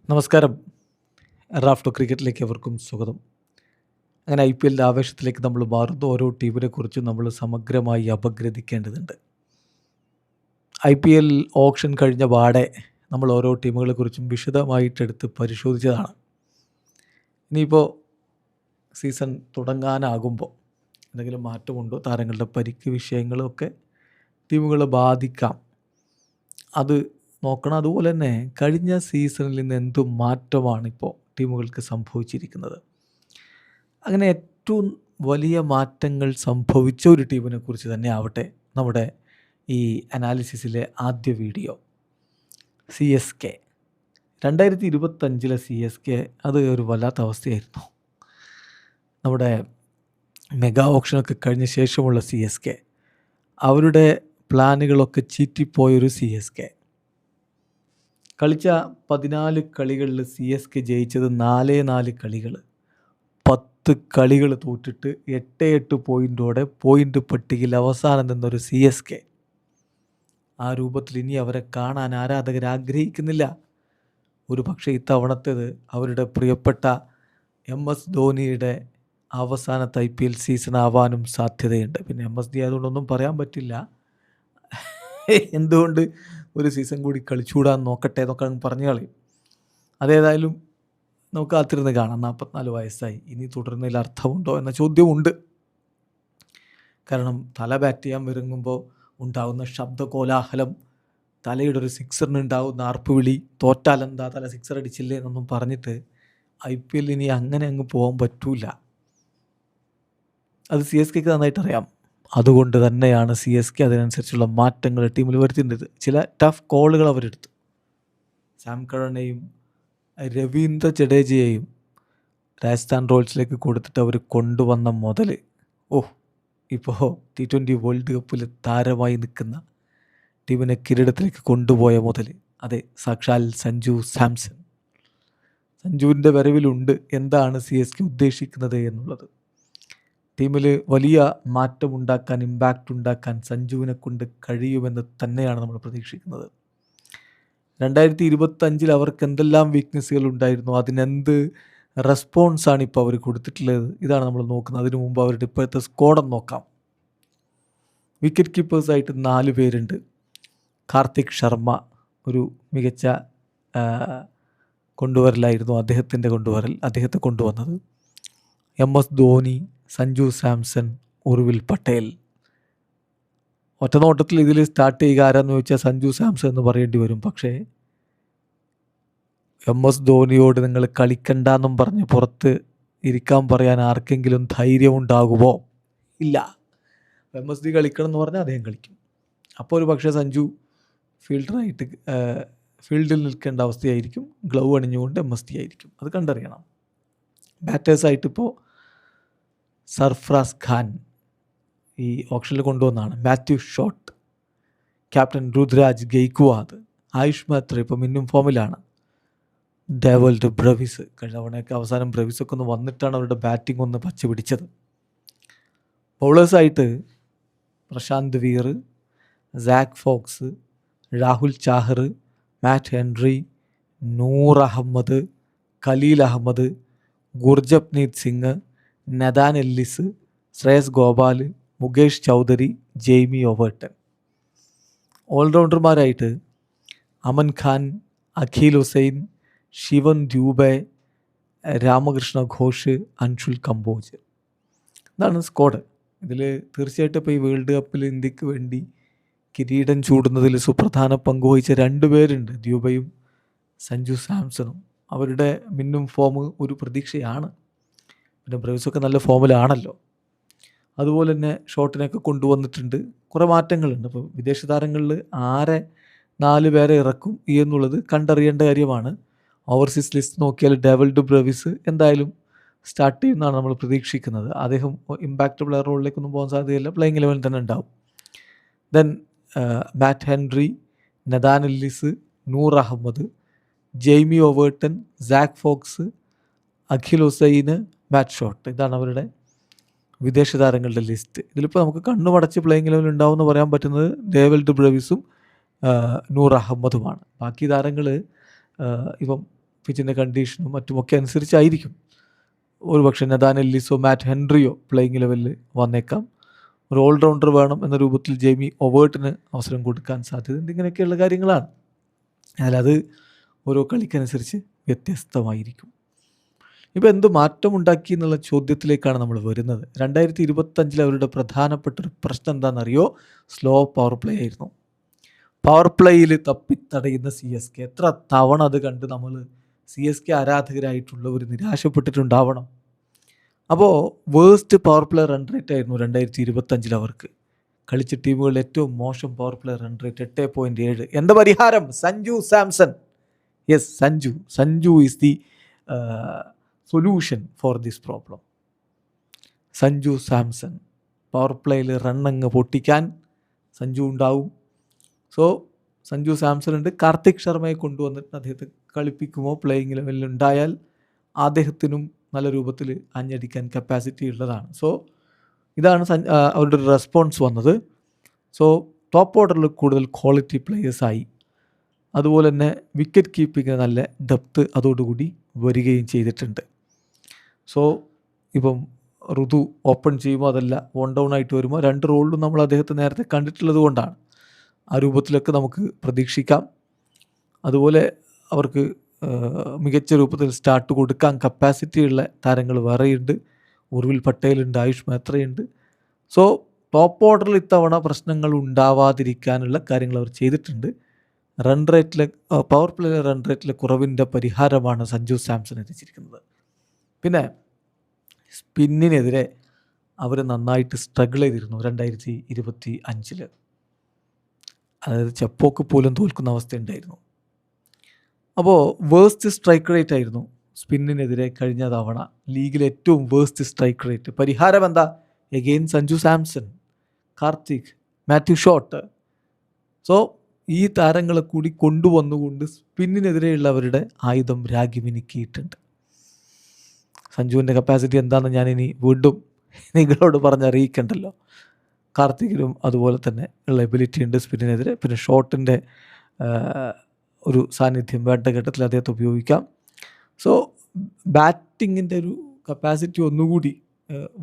നമസ്കാരം. റാഫ്റ്റോ ക്രിക്കറ്റിലേക്ക് എവർക്കും സ്വാഗതം. അങ്ങനെ IPLൻ്റെ ആവേശത്തിലേക്ക് നമ്മൾ മാറുന്നു. ഓരോ ടീമിനെക്കുറിച്ചും നമ്മൾ സമഗ്രമായി അപഗ്രഥിക്കേണ്ടതുണ്ട്. IPL ഓപ്ഷൻ കഴിഞ്ഞ പാടെ നമ്മൾ ഓരോ ടീമുകളെക്കുറിച്ചും വിശദമായിട്ടെടുത്ത് പരിശോധിച്ചതാണ്. ഇനിയിപ്പോൾ സീസൺ തുടങ്ങാനാകുമ്പോൾ എന്തെങ്കിലും മാറ്റമുണ്ടോ, താരങ്ങളുടെ പരിക്ക് വിഷയങ്ങളൊക്കെ ടീമുകളെ ബാധിക്കാം, അത് നോക്കണം. അതുപോലെ തന്നെ കഴിഞ്ഞ സീസണിൽ നിന്ന് എന്തു മാറ്റമാണ് ഇപ്പോൾ ടീമുകൾക്ക് സംഭവിച്ചിരിക്കുന്നത്. അങ്ങനെ ഏറ്റവും വലിയ മാറ്റങ്ങൾ സംഭവിച്ച ഒരു ടീമിനെ കുറിച്ച് തന്നെ ആവട്ടെ നമ്മുടെ ഈ അനാലിസിസിലെ ആദ്യ വീഡിയോ. CSK 2025 CSK അത് ഒരു വല്ലാത്ത അവസ്ഥയായിരുന്നു. നമ്മുടെ മെഗാ ഓപ്ഷനൊക്കെ കഴിഞ്ഞ ശേഷമുള്ള CSK, അവരുടെ പ്ലാനുകളൊക്കെ ചീറ്റിപ്പോയൊരു CSK. കളിച്ച 14 കളികളിൽ CSK ജയിച്ചത് 4 കളികൾ. 10 കളികൾ തോറ്റിട്ട് 8 പോയിൻറ്റോടെ പോയിൻ്റ് പട്ടികയിൽ അവസാനം നിന്നൊരു CSK. ആ രൂപത്തിൽ ഇനി അവരെ കാണാൻ ആരാധകർ ആഗ്രഹിക്കുന്നില്ല. ഒരു പക്ഷേ ഇത്തവണത്തേത് അവരുടെ പ്രിയപ്പെട്ട MS ധോണിയുടെ അവസാനത്തെ IPL സീസൺ ആവാനും സാധ്യതയുണ്ട്. പിന്നെ MSD ആയതുകൊണ്ടൊന്നും പറയാൻ പറ്റില്ല. എന്തുകൊണ്ട് ഒരു സീസൺ കൂടി കളിച്ചുകൂടാൻ നോക്കട്ടെ എന്നൊക്കെ പറഞ്ഞു കളയും. അതേതായാലും നമുക്ക് കാത്തിരുന്ന് കാണാം. 44 വയസ്സായി, ഇനി തുടരുന്നതിൽ അർത്ഥമുണ്ടോ എന്ന ചോദ്യമുണ്ട്. കാരണം തല ബാറ്റ് ചെയ്യാൻ ഒരുങ്ങുമ്പോൾ ഉണ്ടാകുന്ന ശബ്ദ കോലാഹലം, തലയുടെ ഒരു സിക്സറിന് ഉണ്ടാകുന്ന ആർപ്പുവിളി, തോറ്റാലെന്താ തല സിക്സർ അടിച്ചില്ലേ എന്നൊന്നും പറഞ്ഞിട്ട് IPL ഇനി അങ്ങനെ അങ്ങ് പോകാൻ പറ്റൂല. അത് CSKക്ക് നന്നായിട്ട് അറിയാം. അതുകൊണ്ട് തന്നെയാണ് CSK അതിനനുസരിച്ചുള്ള മാറ്റങ്ങൾ ടീമിൽ വരുത്തേണ്ടത്. ചില ടഫ് കോളുകൾ അവരെടുത്തു. സാം കറനെയും രവീന്ദ്ര ജഡേജയെയും രാജസ്ഥാൻ റോയൽസിലേക്ക് കൊടുത്തിട്ട് അവർ കൊണ്ടുവന്ന മുതൽ ഇപ്പോൾ T20 വേൾഡ് കപ്പിൽ താരമായി നിൽക്കുന്ന ടീമിനെ കിരീടത്തിലേക്ക് കൊണ്ടുപോയ മുതൽ, അതെ, സാക്ഷാൽ സഞ്ജു സാംസൺ. സഞ്ജുവിൻ്റെ വരവിലുണ്ട് എന്താണ് CSK ഉദ്ദേശിക്കുന്നത് എന്നുള്ളത്. ടീമിൽ വലിയ മാറ്റമുണ്ടാക്കാൻ, ഇമ്പാക്റ്റ് ഉണ്ടാക്കാൻ സഞ്ജുവിനെ കൊണ്ട് കഴിയുമെന്ന് തന്നെയാണ് നമ്മൾ പ്രതീക്ഷിക്കുന്നത്. 2025 അവർക്ക് എന്തെല്ലാം വീക്ക്നെസ്സുകൾ ഉണ്ടായിരുന്നു, അതിനെന്ത് റെസ്പോൺസാണ് ഇപ്പോൾ അവർ കൊടുത്തിട്ടുള്ളത്, ഇതാണ് നമ്മൾ നോക്കുന്നത്. അതിനു മുമ്പ് അവരുടെ ഇപ്പോഴത്തെ സ്ക്വാഡ് നോക്കാം. വിക്കറ്റ് കീപ്പേഴ്സായിട്ട് 4 പേരുണ്ട്. കാർത്തിക് ശർമ്മ ഒരു മികച്ച കൊണ്ടുവരലായിരുന്നു, അദ്ദേഹത്തെ കൊണ്ടുവന്നത്. MS ധോണി, സഞ്ജു സാംസൺ, ഉർവിൽ പട്ടേൽ. ഒറ്റനോട്ടത്തിൽ ഇതിൽ സ്റ്റാർട്ട് ചെയ്യുക ആരാന്ന് ചോദിച്ചാൽ സഞ്ജു സാംസൺ എന്ന് പറയേണ്ടി വരും. പക്ഷേ MS ധോണിയോട് നിങ്ങൾ കളിക്കണ്ടെന്നും പറഞ്ഞ് പുറത്ത് ഇരിക്കാൻ പറയാൻ ആർക്കെങ്കിലും ധൈര്യമുണ്ടാകുമോ? ഇല്ല. MSD കളിക്കണം എന്ന് പറഞ്ഞാൽ അദ്ദേഹം കളിക്കും. അപ്പോൾ ഒരു പക്ഷേ സഞ്ജു ഫീൽഡറായിട്ട് ഫീൽഡിൽ നിൽക്കേണ്ട അവസ്ഥയായിരിക്കും. ഗ്ലൗ അണിഞ്ഞുകൊണ്ട് MSD ആയിരിക്കും. അത് കണ്ടറിയണം. ബാറ്റേഴ്സായിട്ടിപ്പോൾ സർഫ്രാസ് ഖാൻ ഈ ഓപ്ഷനിൽ കൊണ്ടുവന്നാണ്. Matthew Short, captain Ruturaj Gaikwad, Ayush Mhatre ഇപ്പോൾ മിന്നും ഫോമിലാണ്. ഡേവൽഡ് ബ്രവിസ്, കഴിഞ്ഞ തവണയൊക്കെ അവസാനം ബ്രവിസൊക്കെ ഒന്ന് വന്നിട്ടാണ് അവരുടെ ബാറ്റിംഗ് ഒന്ന് പച്ച പിടിച്ചത്. ബൗളേഴ്സായിട്ട് Prashant Veer, Zak Foulkes, Rahul Chahar, Matt Henry, Noor Ahmad, Khaleel Ahmed, Gurjapneet Singh, Nathan Ellis, Shreyas Gopal, Mukesh Choudhary, Jamie Overton. ഓൾറൗണ്ടർമാരായിട്ട് അമൻ ഖാൻ, അഖിൽ ഹുസൈൻ, ശിവൻ ദ്യൂബെ, രാമകൃഷ്ണ ഘോഷ്, അൻഷുൽ കമ്പോജ്. ഇതാണ് സ്ക്വാഡ്. ഇതിൽ തീർച്ചയായിട്ടും ഇപ്പോൾ ഈ വേൾഡ് കപ്പിൽ ഇന്ത്യക്ക് വേണ്ടി കിരീടം ചൂടുന്നതിൽ സുപ്രധാന പങ്കുവഹിച്ച 2 പേരുണ്ട്, ദ്യൂബയും സഞ്ജു സാംസണും. അവരുടെ മിന്നും ഫോം ഒരു പ്രതീക്ഷയാണ്. പിന്നെ ബ്രവിസൊക്കെ നല്ല ഫോമിലാണല്ലോ. അതുപോലെ തന്നെ ഷോട്ടിനെയൊക്കെ കൊണ്ടുവന്നിട്ടുണ്ട്. കുറേ മാറ്റങ്ങളുണ്ട്. അപ്പോൾ വിദേശ താരങ്ങളിൽ ആരെ 4 പേരെ ഇറക്കും എന്നുള്ളത് കണ്ടറിയേണ്ട കാര്യമാണ്. ഓവർസീസ് ലിസ്റ്റ് നോക്കിയാൽ ഡേവൽഡ് ബ്രവിസ് എന്തായാലും സ്റ്റാർട്ട് ചെയ്യുമെന്നാണ് നമ്മൾ പ്രതീക്ഷിക്കുന്നത്. അദ്ദേഹം ഇമ്പാക്റ്റ് പ്ലെയർ റോളിലേക്കൊന്നും പോകാൻ സാധ്യതയില്ല. പ്ലേയിങ് 11 തന്നെ ഉണ്ടാവും. Then Matt Henry, Nathan Ellis, Noor Ahmad, Jamie Overton, Zak Foulkes, Akhil ഹുസൈന്, മാറ്റ് ഷോട്ട്. ഇതാണ് അവരുടെ വിദേശ താരങ്ങളുടെ ലിസ്റ്റ്. ഇതിലിപ്പോൾ നമുക്ക് കണ്ണുമടച്ച് പ്ലേയിങ് 11 ഉണ്ടാവും എന്ന് പറയാൻ പറ്റുന്നത് ഡേവൽഡ് ബ്രവിസും നൂർ അഹമ്മദുമാണ്. ബാക്കി താരങ്ങൾ ഇപ്പം പിച്ചിൻ്റെ കണ്ടീഷനും മറ്റുമൊക്കെ അനുസരിച്ചായിരിക്കും. ഒരുപക്ഷെ നഥാൻ എല്ലിസോ മാറ്റ് ഹെൻറിയോ പ്ലേയിങ് ലെവലിൽ വന്നേക്കാം. ഒരു ഓൾറൗണ്ടർ വേണം എന്ന രൂപത്തിൽ ജെയ്മി ഒവേർട്ടിന് അവസരം കൊടുക്കാൻ സാധ്യതയുണ്ട്. ഇങ്ങനെയൊക്കെയുള്ള കാര്യങ്ങളാണ്. എന്നാൽ അത് ഓരോ കളിക്കനുസരിച്ച് വ്യത്യസ്തമായിരിക്കും. ഇപ്പോൾ എന്ത് മാറ്റമുണ്ടാക്കി എന്നുള്ള ചോദ്യത്തിലേക്കാണ് നമ്മൾ വരുന്നത്. 2025 അവരുടെ പ്രധാനപ്പെട്ടൊരു പ്രശ്നം എന്താണെന്നറിയോ? സ്ലോ പവർ പ്ലേ ആയിരുന്നു. പവർ പ്ലേയിൽ തപ്പിത്തടയുന്ന CSK. എത്ര തവണ അത് കണ്ട് നമ്മൾ CSK ആരാധകരായിട്ടുള്ളവർ നിരാശപ്പെട്ടിട്ടുണ്ടാവണം. അപ്പോൾ worst power play run rate ആയിരുന്നു 2025 അവർക്ക്. കളിച്ച ടീമുകളിൽ ഏറ്റവും മോശം പവർ പ്ലേ റൺ റേറ്റ് 8.7. എന്താ പരിഹാരം? Sanju Samson. Yes, Sanju is the solution for this problem. Sanju Samson power പ്ലേയിൽ റണ്ണങ്ങ് പൊട്ടിക്കാൻ സഞ്ജു ഉണ്ടാവും. സോ സഞ്ജു സാംസൺ ഉണ്ട്. കാർത്തിക് ശർമ്മയെ കൊണ്ടുവന്നിട്ട് അദ്ദേഹത്തെ കളിപ്പിക്കുമോ? പ്ലേയിങ് ലെവലിൽ ഉണ്ടായാൽ അദ്ദേഹത്തിനും നല്ല രൂപത്തിൽ അഞ്ഞടിക്കാൻ കപ്പാസിറ്റി ഉള്ളതാണ്. സോ ഇതാണ് അവരുടെ ഒരു റെസ്പോൺസ് വന്നത്. സോ ടോപ്പ് ഓർഡറിൽ കൂടുതൽ ക്വാളിറ്റി പ്ലേയേഴ്സായി. അതുപോലെ തന്നെ വിക്കറ്റ് കീപ്പിങ്ങിന് നല്ല ഡെപ്ത്ത് അതോടുകൂടി വരികയും ചെയ്തിട്ടുണ്ട്. സോ ഇപ്പം ഋതു ഓപ്പൺ ചെയ്യുമ്പോൾ അതല്ല വൺ ഡൗൺ ആയിട്ട് വരുമ്പോൾ 2 റോളിലും നമ്മൾ അദ്ദേഹത്തെ നേരത്തെ കണ്ടിട്ടുള്ളത് കൊണ്ടാണ് ആ രൂപത്തിലൊക്കെ നമുക്ക് പ്രതീക്ഷിക്കാം. അതുപോലെ അവർക്ക് മികച്ച രൂപത്തിൽ സ്റ്റാർട്ട് കൊടുക്കാൻ കപ്പാസിറ്റിയുള്ള താരങ്ങൾ വേറെയുണ്ട്. ഉർവിൽ പട്ടേലുണ്ട്, ആയുഷ് മേത്രയുണ്ട്. സോ ടോപ്പ് ഓർഡറിൽ ഇത്തവണ പ്രശ്നങ്ങൾ ഉണ്ടാവാതിരിക്കാനുള്ള കാര്യങ്ങൾ അവർ ചെയ്തിട്ടുണ്ട്. റൺ റേറ്റിലെ പവർ പ്ലേയിലെ റൺ റേറ്റിലെ കുറവിൻ്റെ പരിഹാരമാണ് സഞ്ജു സാംസൺ എത്തിച്ചിരിക്കുന്നത്. പിന്നെ സ്പിന്നിനെതിരെ അവർ നന്നായിട്ട് സ്ട്രഗിൾ ചെയ്തിരുന്നു 2025. അതായത് ചെപ്പോക്ക് പോലും തോൽക്കുന്ന അവസ്ഥയുണ്ടായിരുന്നു. അപ്പോൾ വേഴ്സ്റ്റ് സ്ട്രൈക്ക് റേറ്റ് ആയിരുന്നു സ്പിന്നിനെതിരെ കഴിഞ്ഞ തവണ. ലീഗിലെ ഏറ്റവും വേഴ്സ്റ്റ് സ്ട്രൈക്ക് റേറ്റ്. പരിഹാരം എന്താ? Again Sanju Samson, Karthik, Matthew Short. So ഈ താരങ്ങളെ കൂടി കൊണ്ടുവന്നുകൊണ്ട് സ്പിന്നിനെതിരെയുള്ള അവരുടെ ആയുധം രാഗിമിനുക്കിയിട്ടുണ്ട്. സഞ്ജുവിൻ്റെ കപ്പാസിറ്റി എന്താണെന്ന് ഞാനിനി വീണ്ടും നിങ്ങളോട് പറഞ്ഞറിയിക്കണ്ടല്ലോ. കാർത്തികിനും അതുപോലെ തന്നെ ഉള്ള എബിലിറ്റി ഉണ്ട് സ്പിന്നിനെതിരെ. പിന്നെ ഷോട്ടിൻ്റെ ഒരു സാന്നിധ്യം വേണ്ട ഘട്ടത്തിൽ അദ്ദേഹത്തെ ഉപയോഗിക്കാം. സോ ബാറ്റിങ്ങിൻ്റെ ഒരു കപ്പാസിറ്റി ഒന്നുകൂടി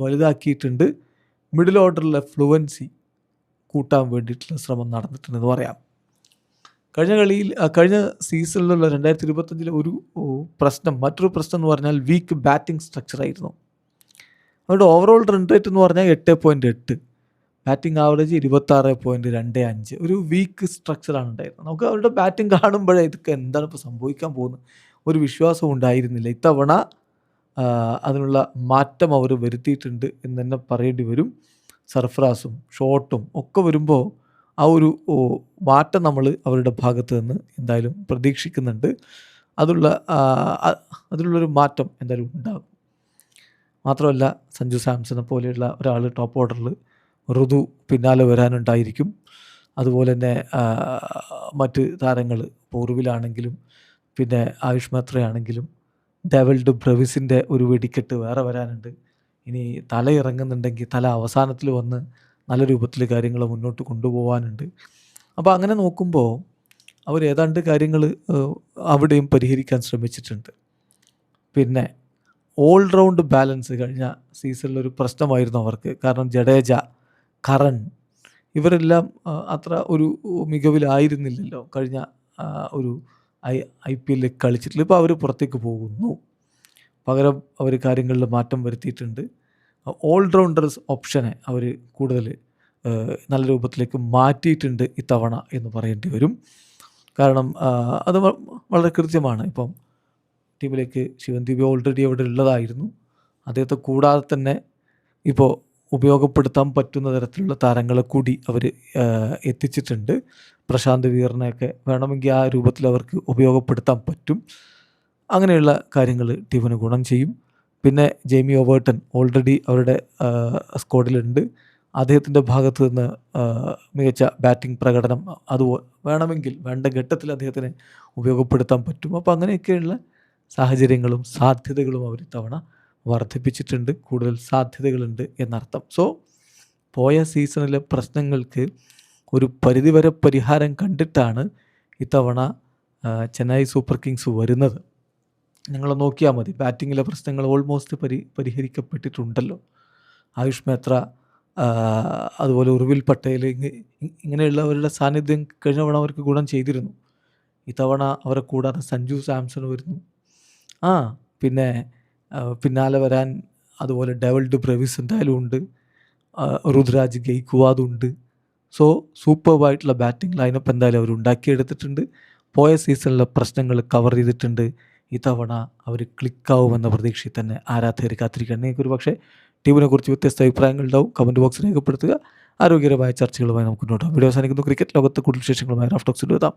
വലുതാക്കിയിട്ടുണ്ട്. മിഡിൽ ഓർഡറിലെ ഫ്ലുവൻസി കൂട്ടാൻ വേണ്ടിയിട്ടുള്ള ശ്രമം നടന്നിട്ടുണ്ടെന്ന് പറയാം. കഴിഞ്ഞ സീസണിലുള്ള 2025 ഒരു മറ്റൊരു പ്രശ്നം എന്ന് പറഞ്ഞാൽ വീക്ക് ബാറ്റിംഗ് സ്ട്രക്ചറായിരുന്നു. അവരുടെ ഓവറോൾ റൺ റേറ്റ് എന്ന് പറഞ്ഞാൽ 8.8, ബാറ്റിംഗ് ആവറേജ് 26.25. ഒരു വീക്ക് സ്ട്രക്ചറാണ് ഉണ്ടായിരുന്നത്. നമുക്ക് അവരുടെ ബാറ്റിംഗ് കാണുമ്പോഴേ ഇതൊക്കെ എന്താണ് ഇപ്പോൾ സംഭവിക്കാൻ പോകുന്നത് ഒരു വിശ്വാസം ഉണ്ടായിരുന്നില്ല. ഇത്തവണ അതിനുള്ള മാറ്റം അവർ വരുത്തിയിട്ടുണ്ട് എന്ന് തന്നെ പറയേണ്ടി വരും. സർഫറാസും ഷോട്ടും ഒക്കെ വരുമ്പോൾ ആ ഒരു മാറ്റം നമ്മൾ അവരുടെ ഭാഗത്ത് നിന്ന് എന്തായാലും പ്രതീക്ഷിക്കുന്നുണ്ട്. അതിലുള്ളൊരു മാറ്റം എന്തായാലും ഉണ്ടാകും. മാത്രമല്ല സഞ്ജു സാംസനെ പോലെയുള്ള ഒരാൾ ടോപ്പ് ഓർഡറിൽ ഋതു പിന്നാലെ വരാനുണ്ടായിരിക്കും. അതുപോലെ തന്നെ മറ്റ് താരങ്ങൾ പൂർവിലാണെങ്കിലും പിന്നെ ആയുഷ് മേത്രയാണെങ്കിലും ഡെവൽഡ് ബ്രവിസിൻ്റെ ഒരു വെടിക്കെട്ട് വേറെ വരാനുണ്ട്. ഇനി തല ഇറങ്ങുന്നുണ്ടെങ്കിൽ തല അവസാനത്തിൽ വന്ന് നല്ല രൂപത്തിൽ കാര്യങ്ങൾ മുന്നോട്ട് കൊണ്ടുപോകാനുണ്ട്. അപ്പോൾ അങ്ങനെ നോക്കുമ്പോൾ അവർ ഏതാണ്ട് കാര്യങ്ങൾ അവിടെയും പരിഹരിക്കാൻ ശ്രമിച്ചിട്ടുണ്ട്. പിന്നെ ഓൾറൗണ്ട് ബാലൻസ് കഴിഞ്ഞ സീസണിലൊരു പ്രശ്നമായിരുന്നു അവർക്ക്. കാരണം ജഡേജ, കറൻ ഇവരെല്ലാം അത്ര ഒരു മികവിലായിരുന്നില്ലല്ലോ കഴിഞ്ഞ ഒരു IPL കളിച്ചിട്ടില്ല. ഇപ്പോൾ അവർ പുറത്തേക്ക് പോകുന്നു. പകരം അവർ കാര്യങ്ങളിൽ മാറ്റം വരുത്തിയിട്ടുണ്ട്. ഓൾറൗണ്ടേഴ്സ് ഓപ്ഷനെ അവർ കൂടുതൽ നല്ല രൂപത്തിലേക്ക് മാറ്റിയിട്ടുണ്ട് ഇത്തവണ എന്ന് പറയേണ്ടി വരും. കാരണം അത് വളരെ കൃത്യമാണ്. ഇപ്പം ടീമിലേക്ക് ശിവൻദീപ് ഓൾറെഡി അവിടെ ഉള്ളതായിരുന്നു. അദ്ദേഹത്തെ കൂടാതെ തന്നെ ഇപ്പോൾ ഉപയോഗപ്പെടുത്താൻ പറ്റുന്ന തരത്തിലുള്ള താരങ്ങളെ കൂടി അവർ എത്തിച്ചിട്ടുണ്ട്. പ്രശാന്ത് വീറിനെയൊക്കെ വേണമെങ്കിൽ ആ രൂപത്തിൽ അവർക്ക് ഉപയോഗപ്പെടുത്താൻ പറ്റും. അങ്ങനെയുള്ള കാര്യങ്ങൾ ടീമിന് ഗുണം ചെയ്യും. പിന്നെ ജെയ്മി ഒവേർട്ടൺ ഓൾറെഡി അവരുടെ സ്ക്വാഡിലുണ്ട്. അദ്ദേഹത്തിൻ്റെ ഭാഗത്ത് നിന്ന് മികച്ച ബാറ്റിംഗ് പ്രകടനം അത് വേണമെങ്കിൽ വേണ്ട ഘട്ടത്തിൽ അദ്ദേഹത്തിന് ഉപയോഗപ്പെടുത്താൻ പറ്റും. അപ്പോൾ അങ്ങനെയൊക്കെയുള്ള സാഹചര്യങ്ങളും സാധ്യതകളും അവർ ഇത്തവണ വർദ്ധിപ്പിച്ചിട്ടുണ്ട്. കൂടുതൽ സാധ്യതകളുണ്ട് എന്നർത്ഥം. സോ പോയ സീസണിലെ പ്രശ്നങ്ങൾക്ക് ഒരു പരിധിവരെ പരിഹാരം കണ്ടിട്ടാണ് ഇത്തവണ ചെന്നൈ സൂപ്പർ കിങ്സ് വരുന്നത്. നിങ്ങൾ നോക്കിയാൽ മതി. ബാറ്റിങ്ങിലെ പ്രശ്നങ്ങൾ ഓൾമോസ്റ്റ് പരിഹരിക്കപ്പെട്ടിട്ടുണ്ടല്ലോ. ആയുഷ് മേത്ര, അതുപോലെ ഉർവിൽ പട്ടേൽ, ഇങ്ങനെയുള്ളവരുടെ സാന്നിധ്യം കഴിഞ്ഞ തവണ അവർക്ക് ഗുണം ചെയ്തിരുന്നു. ഇത്തവണ അവരെ കൂടാതെ സഞ്ജു സാംസൺ വരുന്നു. പിന്നെ പിന്നാലെ വരാൻ അതുപോലെ ഡെവൽഡ് ബ്രെവിസ് എന്തായാലും ഉണ്ട്. രുദ്രാജ് ഗെയ്ക്വാദും ഉണ്ട്. സോ സൂപ്പർബായിട്ടുള്ള ബാറ്റിംഗ് ലൈനപ്പ് എന്തായാലും അവർ ഉണ്ടാക്കിയെടുത്തിട്ടുണ്ട്. പോയ സീസണിലെ പ്രശ്നങ്ങൾ കവർ ചെയ്തിട്ടുണ്ട്. ഇത്തവണ അവർ ക്ലിക്കാവുമെന്ന പ്രതീക്ഷയിൽ തന്നെ ആരാധകർ കാത്തിരിക്കുകയാണ്. നിങ്ങൾക്ക് ഒരു പക്ഷേ ടീമിനെക്കുറിച്ച് വ്യത്യസ്ത അഭിപ്രായങ്ങളുണ്ടാവും. കമൻറ്റ് ബോക്സ് രേഖപ്പെടുത്തുക. ആരോഗ്യകരമായ ചർച്ചകളുമായി നമുക്ക് മുന്നോട്ട് പോകാം. വീഡിയോ അവസാനിക്കുന്നു. ക്രിക്കറ്റ് ലോകത്ത് കൂടുതൽ വിശേഷങ്ങളുമായി റാഫ് ടോക്സിൽ എത്താം.